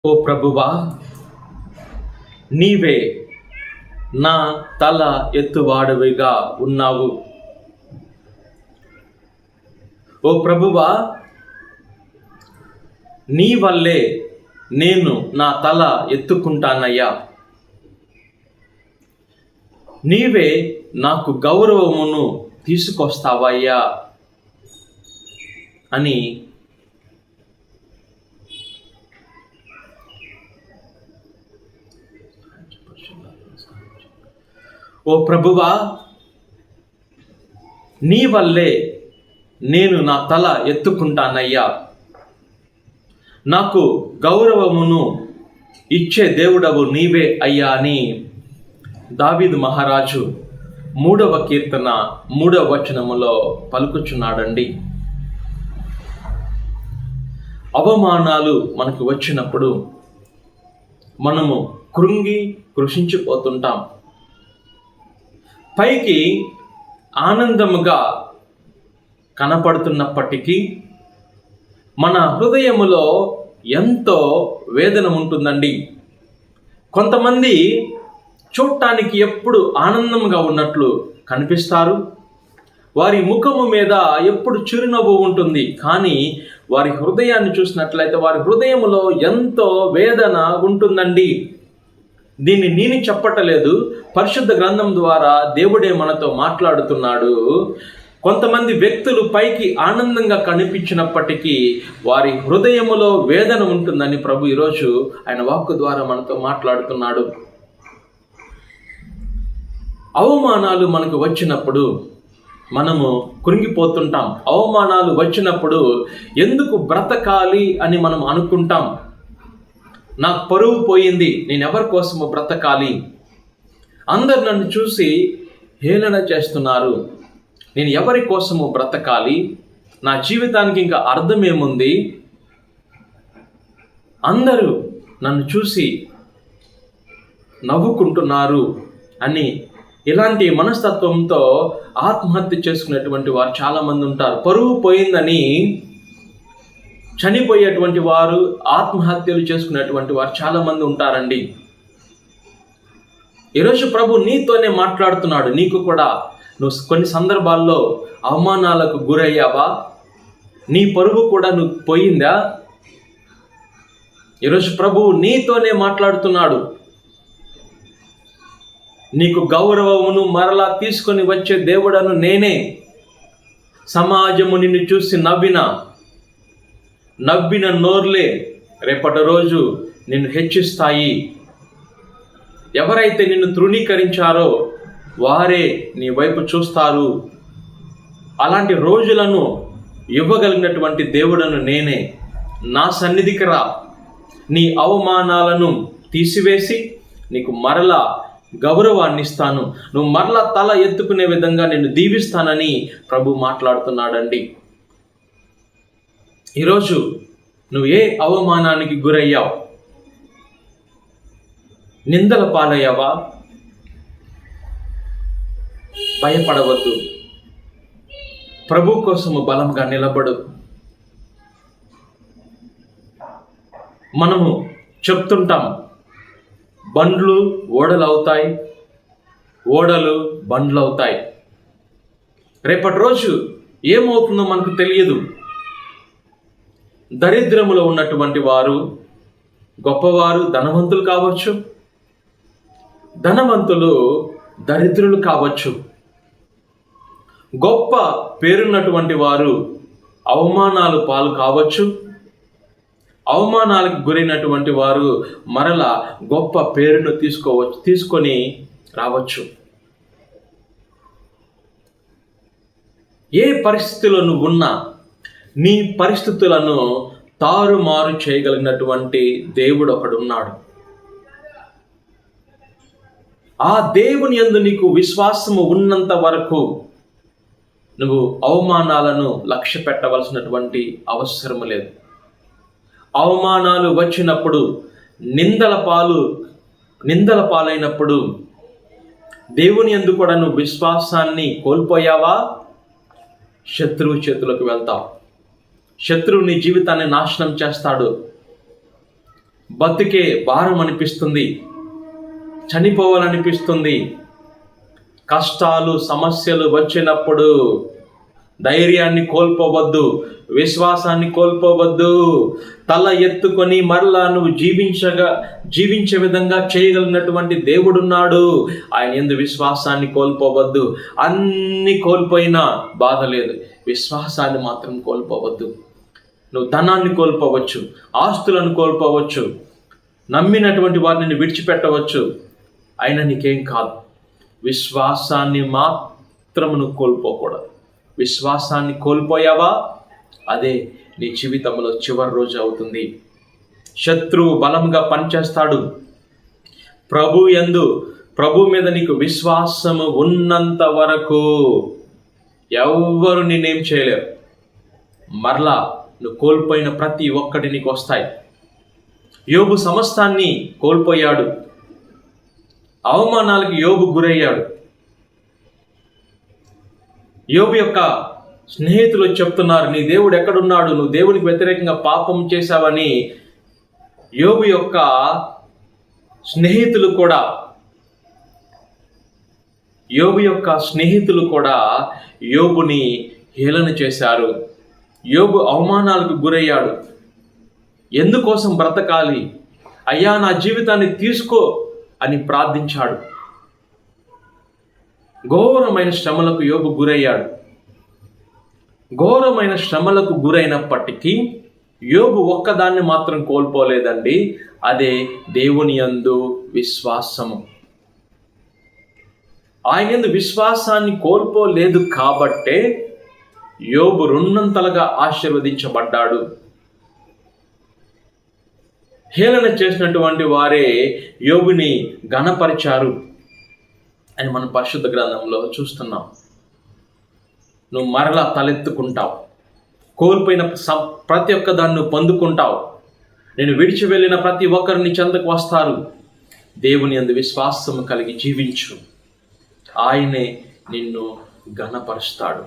ఓ ప్రభువా, నీవే నా తల ఎత్తువాడవిగా ఉన్నావు. ఓ ప్రభువా, నీ వల్లే నేను నా తల ఎత్తుకుంటానయ్యా. నీవే నాకు గౌరవమును తీసుకొస్తావయ్యా అని ఓ ప్రభువా, నీ వల్లే నేను నా తల ఎత్తుకుంటానయ్యా. నాకు గౌరవమును ఇచ్చే దేవుడవు నీవే అయ్యా అని దావీదు మహారాజు 3వ కీర్తన 3వ వచనములో పలుకుచున్నాడండి. అవమానాలు మనకు వచ్చినప్పుడు మనము కృంగి కృషించిపోతుంటాం. పైకి ఆనందముగా కనపడుతున్నప్పటికీ మన హృదయములో ఎంతో వేదన ఉంటుందండి. కొంతమంది చూడటానికి ఎప్పుడు ఆనందంగా ఉన్నట్లు కనిపిస్తారు. వారి ముఖము మీద ఎప్పుడు చిరునవ్వు ఉంటుంది. కానీ వారి హృదయాన్ని చూసినట్లయితే వారి హృదయములో ఎంతో వేదన ఉంటుందండి. దీన్ని నేను చెప్పటలేదు, పరిశుద్ధ గ్రంథం ద్వారా దేవుడే మనతో మాట్లాడుతున్నాడు. కొంతమంది వ్యక్తులు పైకి ఆనందంగా కనిపించినప్పటికీ వారి హృదయములో వేదన ఉంటుందని ప్రభు ఈరోజు ఆయన వాక్కు ద్వారా మనతో మాట్లాడుతున్నాడు. అవమానాలు మనకు వచ్చినప్పుడు మనము కృంగిపోతుంటాం. అవమానాలు వచ్చినప్పుడు ఎందుకు బ్రతకాలి అని మనం అనుకుంటాం. నాకు పరువు పోయింది, నేను ఎవరి కోసము బ్రతకాలి, అందరు నన్ను చూసి హేళన చేస్తున్నారు, నేను ఎవరి కోసము బ్రతకాలి, నా జీవితానికి ఇంకా అర్థం ఏముంది, అందరూ నన్ను చూసి నవ్వుకుంటున్నారు అని ఇలాంటి మనస్తత్వంతో ఆత్మహత్య చేసుకునేటువంటి వారు చాలామంది ఉంటారు. పరువు పోయిందని చనిపోయేటువంటి వారు, ఆత్మహత్యలు చేసుకునేటువంటి వారు చాలామంది ఉంటారండి. ఈరోజు ప్రభు నీతోనే మాట్లాడుతున్నాడు. నీకు కూడా నువ్వు కొన్ని సందర్భాల్లో అవమానాలకు గురయ్యావా? నీ పరువు కూడా నువ్వు పోయిందా? ఈరోజు ప్రభు నీతోనే మాట్లాడుతున్నాడు. నీకు గౌరవమును మరలా తీసుకొని వచ్చే దేవుడను నేనే. సమాజము నిన్ను చూసి నవ్విన నోర్లే రేపటి రోజు నిన్ను హెచ్చిస్తాయి. ఎవరైతే నిన్ను తృణీకరించారో వారే నీ వైపు చూస్తారు. అలాంటి రోజులను ఇవ్వగలిగినటువంటి దేవుడను నేనే. నా సన్నిధికి రా, నీ అవమానాలను తీసివేసి నీకు మరలా గౌరవాన్ని ఇస్తాను, నువ్వు మరలా తల ఎత్తుకునే విధంగా నేను దీవిస్తానని ప్రభు మాట్లాడుతున్నాడండి. ఈరోజు నువ్వు ఏ అవమానానికి గురయ్యావు? నిందల పాలయ్యావా? భయపడవద్దు. ప్రభు కోసము బలంగా నిలబడు. మనము చెప్తుంటాం, బండ్లు ఓడలు అవుతాయి, ఓడలు బండ్లు అవుతాయి. రేపటి రోజు ఏమవుతుందో మనకు తెలియదు. దరిద్రములో ఉన్నటువంటి వారు గొప్పవారు, ధనవంతులు కావచ్చు, ధనవంతులు దరిద్రులు కావచ్చు. గొప్ప పేరున్నటువంటి వారు అవమానాలు పాలు కావచ్చు, అవమానాలకు గురైనటువంటి వారు మరలా గొప్ప పేరును తీసుకొని రావచ్చు. ఏ పరిస్థితిలో నువ్వు ఉన్నా నీ పరిస్థితులను తారుమారు చేయగలిగినటువంటి దేవుడు ఒకడున్నాడు. ఆ దేవుని యందు నీకు విశ్వాసము ఉన్నంత వరకు నువ్వు అవమానాలను లక్ష్య పెట్టవలసినటువంటి అవసరం లేదు. అవమానాలు వచ్చినప్పుడు, నిందల పాలైనప్పుడు దేవుని యందు కూడా నువ్వు విశ్వాసాన్ని కోల్పోయావా? శత్రువు చేతులకు వెళ్తావు. శత్రువు నీ జీవితాన్ని నాశనం చేస్తాడు. బతుకే భారం అనిపిస్తుంది, చనిపోవాలనిపిస్తుంది. కష్టాలు సమస్యలు వచ్చినప్పుడు ధైర్యాన్ని కోల్పోవద్దు, విశ్వాసాన్ని కోల్పోవద్దు. తల ఎత్తుకొని మరలా నువ్వు జీవించే విధంగా చేయగలిగినటువంటి దేవుడున్నాడు. ఆయన యందు విశ్వాసాన్ని కోల్పోవద్దు. అన్ని కోల్పోయినా బాధ లేదు, విశ్వాసాన్ని మాత్రం కోల్పోవద్దు. నువ్వు ధనాన్ని కోల్పోవచ్చు, ఆస్తులను కోల్పోవచ్చు, నమ్మినటువంటి వారిని విడిచిపెట్టవచ్చు, అయినా నీకేం కాదు. విశ్వాసాన్ని మాత్రం నువ్వు కోల్పోకూడదు. విశ్వాసాన్ని కోల్పోయావా, అదే నీ జీవితంలో చివరి రోజు అవుతుంది. శత్రువు బలంగా పనిచేస్తాడు. ప్రభు మీద నీకు విశ్వాసము ఉన్నంత వరకు ఎవ్వరు నిన్నేం చేయలేరు. మరలా నువ్వు కోల్పోయిన ప్రతి ఒక్కటి నీకు వస్తాయి. యోబు సమస్తాన్ని కోల్పోయాడు. అవమానాలకు యోబు గురయ్యాడు. యోబు యొక్క స్నేహితులు చెప్తున్నారు, నీ దేవుడు ఎక్కడున్నాడు, నువ్వు దేవునికి వ్యతిరేకంగా పాపం చేశావని. యోబు యొక్క స్నేహితులు కూడా యోబుని హేళన చేశారు. యోబు అవమానాలకు గురయ్యాడు. ఎందుకోసం బ్రతకాలి, అయ్యా నా జీవితాన్ని తీసుకో అని ప్రార్థించాడు. ఘోరమైన శ్రమలకు యోబు గురయ్యాడు. ఘోరమైన శ్రమలకు గురైనప్పటికీ యోబు ఒక్కదాన్ని మాత్రం కోల్పోలేదండి, అదే దేవుని యందు విశ్వాసము. ఆయన యందు విశ్వాసాన్ని కోల్పోలేదు కాబట్టే యోబు రెండంతలుగా ఆశీర్వదించబడ్డాడు. హేళన చేసినటువంటి వారే యోబుని ఘనపరిచారు అని మన పరిశుద్ధ గ్రంథంలో చూస్తున్నాం. నువ్వు మరలా తలెత్తుకుంటావు, కోల్పోయిన ప్రతి ఒక్క దాన్ని నువ్వు పొందుకుంటావు. నేను విడిచి వెళ్ళిన ప్రతి ఒక్కరిని చెంతకు వస్తారు. దేవుని యందు విశ్వాసము కలిగి జీవించు, ఆయనే నిన్ను ఘనపరుస్తాడు.